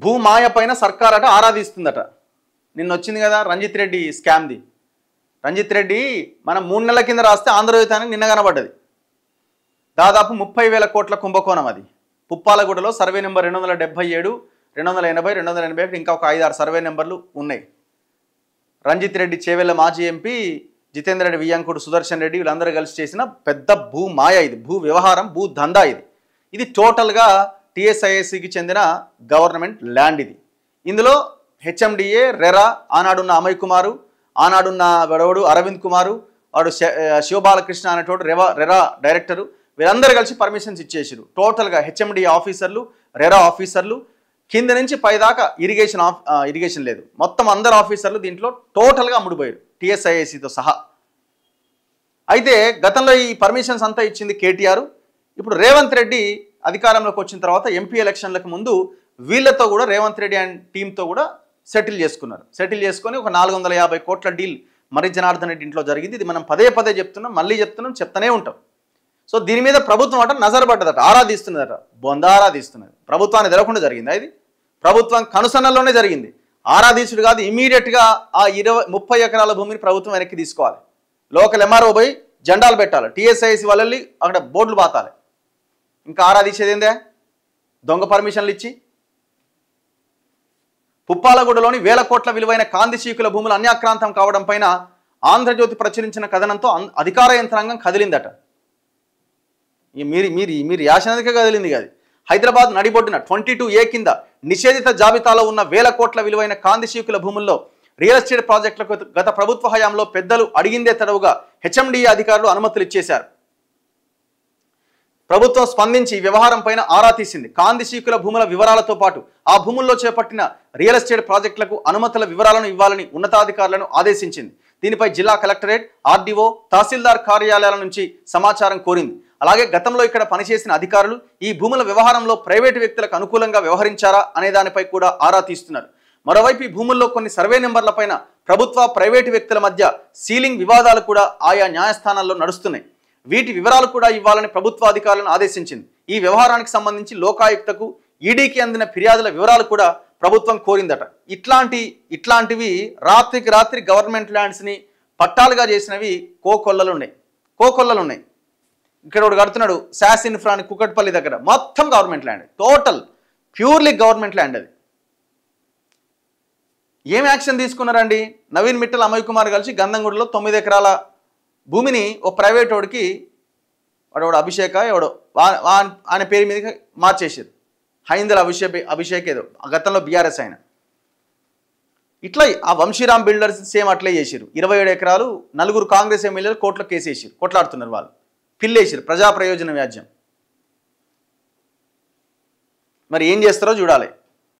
భూమాయ పైన సర్కార్ అట ఆరాధిస్తుందట. నిన్న వచ్చింది కదా రంజిత్ రెడ్డి స్కామ్ది. రంజిత్ రెడ్డి మనం 3 నెలల కింద రాస్తే ఆంధ్రజ్యోతానికి నిన్న కనబడ్డది. దాదాపు 30,000 కోట్ల కుంభకోణం అది. పుప్పాలగూడలో సర్వే నెంబర్ 277, 280, 281 ఇంకా ఒక 5-6 సర్వే నెంబర్లు ఉన్నాయి. రంజిత్ రెడ్డి, చేవెళ్ళ మాజీ ఎంపీ, జితేందర్ రెడ్డి, వియ్యంకుడు, సుదర్శన్ రెడ్డి వీళ్ళందరూ కలిసి చేసిన పెద్ద భూమాయ ఇది. భూ వ్యవహారం, భూ దందా ఇది. ఇది టోటల్గా టీఎస్ఐఎస్సికి చెందిన గవర్నమెంట్ ల్యాండ్ ఇది. ఇందులో హెచ్ఎండిఏ, రెరా, ఆనాడున్న అమయ్ కుమారు, ఆనాడున్న వాడు అరవింద్ కుమారు, వాడు శివబాలకృష్ణ అనేటోడు రెరా డైరెక్టరు, వీళ్ళందరూ కలిసి పర్మిషన్స్ ఇచ్చేసారు. టోటల్గా హెచ్ఎండిఏ ఆఫీసర్లు, రెరా ఆఫీసర్లు, కింద నుంచి పైదాకా ఇరిగేషన్ లేదు, మొత్తం అందరు ఆఫీసర్లు దీంట్లో టోటల్గా అమ్ముడుపోయారు టీఎస్ఐఎస్సితో సహా. అయితే గతంలో ఈ పర్మిషన్స్ అంతా ఇచ్చింది కేటీఆర్. ఇప్పుడు రేవంత్ రెడ్డి అధికారంలోకి వచ్చిన తర్వాత ఎంపీ ఎలక్షన్లకు ముందు వీళ్ళతో కూడా రేవంత్ రెడ్డి అండ్ టీంతో కూడా సెటిల్ చేసుకున్నారు. సెటిల్ చేసుకొని ఒక 450 కోట్ల డీల్ మరి జనార్దన్ రెడ్డి ఇంట్లో జరిగింది. ఇది మనం పదే పదే చెప్తున్నాం, మళ్ళీ చెప్తూనే ఉంటాం. సో దీని మీద ప్రభుత్వం అట నజరు పడ్డదట, ఆరాధిస్తున్నదట, ఆరాధిస్తున్నది. ప్రభుత్వాన్ని తెలవకుండా జరిగింది. ఇది ప్రభుత్వం కనుసన్నల్లోనే జరిగింది. ఆరాధించుడు కాదు, ఇమీడియట్గా ఆ 30 ఎకరాల భూమిని ప్రభుత్వం వెనక్కి తీసుకోవాలి. లోకల్ ఎంఆర్ఓ పోయి జెండాలు పెట్టాలి, టీఎస్ఐసి వాళ్ళని అక్కడ బోర్డులు బాతాలి. ఇంకా ఆరాధించేది ఏందే? దొంగ పర్మిషన్లు ఇచ్చి పుప్పాలగూడలోని 1000 కోట్ల విలువైన కాందిశీకుల భూములు అన్యాక్రాంతం కావడం పైన ఆంధ్రజ్యోతి ప్రచురించిన కథనంతో అధికార యంత్రాంగం కదిలిందట. మీరు యాసనదికే కదిలింది కాదు. హైదరాబాద్ నడిబొడ్డున 22A కింద నిషేధిత జాబితాలో ఉన్న 1000 కోట్ల విలువైన కాందిశీకుల భూముల్లో రియల్ ఎస్టేట్ ప్రాజెక్టులకు గత ప్రభుత్వ హయాంలో పెద్దలు అడిగిందే తడవుగా హెచ్ఎండిఏ అధికారులు అనుమతులు ఇచ్చేశారు. ప్రభుత్వం స్పందించి వ్యవహారం పైన ఆరా తీసింది. కాందిశీకుల భూముల వివరాలతో పాటు ఆ భూముల్లో చేపట్టిన రియల్ ఎస్టేట్ ప్రాజెక్టులకు అనుమతుల వివరాలను ఇవ్వాలని ఉన్నతాధికారులను ఆదేశించింది. దీనిపై జిల్లా కలెక్టరేట్, ఆర్డీఓ, తహసీల్దార్ కార్యాలయాల నుంచి సమాచారం కోరింది. అలాగే గతంలో ఇక్కడ పనిచేసిన అధికారులు ఈ భూముల వ్యవహారంలో ప్రైవేటు వ్యక్తులకు అనుకూలంగా వ్యవహరించారా అనే దానిపై కూడా ఆరా తీస్తున్నారు. మరోవైపు ఈ భూముల్లో కొన్ని సర్వే నెంబర్లపైన ప్రభుత్వ, ప్రైవేటు వ్యక్తుల మధ్య సీలింగ్ వివాదాలు కూడా ఆయా న్యాయస్థానాల్లో నడుస్తున్నాయి. వీటి వివరాలు కూడా ఇవ్వాలని ప్రభుత్వ అధికారులను ఆదేశించింది. ఈ వ్యవహారానికి సంబంధించి లోకాయుక్తకు, ఈడీకి అందిన ఫిర్యాదుల వివరాలు కూడా ప్రభుత్వం కోరిందట. ఇట్లాంటివి రాత్రికి రాత్రి గవర్నమెంట్ ల్యాండ్స్ని పట్టాలుగా చేసినవి కోకొల్లలు ఉన్నాయి. ఇక్కడ ఒకటి కడుతున్నాడు శాస్ ఇన్ఫ్రా అని కుకట్పల్లి దగ్గర, మొత్తం government land, total purely government land అది. ఏం యాక్షన్ తీసుకున్నారండి? నవీన్ మిట్టల్, అమయ్ కుమార్ కలిసి గంధంగూడలో 9 ఎకరాల భూమిని ఓ ప్రైవేట్ వాడికి, వాడు అభిషేక ఎవడో ఆయన పేరు మీదకి మార్చేసారు. హైందల అభిషేక్ ఏదో గతంలో బీఆర్ఎస్ ఆయన. ఇట్లా ఆ వంశీరామ్ బిల్డర్స్ సేమ్ అట్లే చేసారు. 27 ఎకరాలు 4 కాంగ్రెస్ ఎమ్మెల్యేలు కోర్టులో కేసు వేసారు, కొట్లాడుతున్నారు వాళ్ళు, పిల్లేసారు, ప్రజా ప్రయోజన వ్యాజ్యం. మరి ఏం చేస్తారో చూడాలి.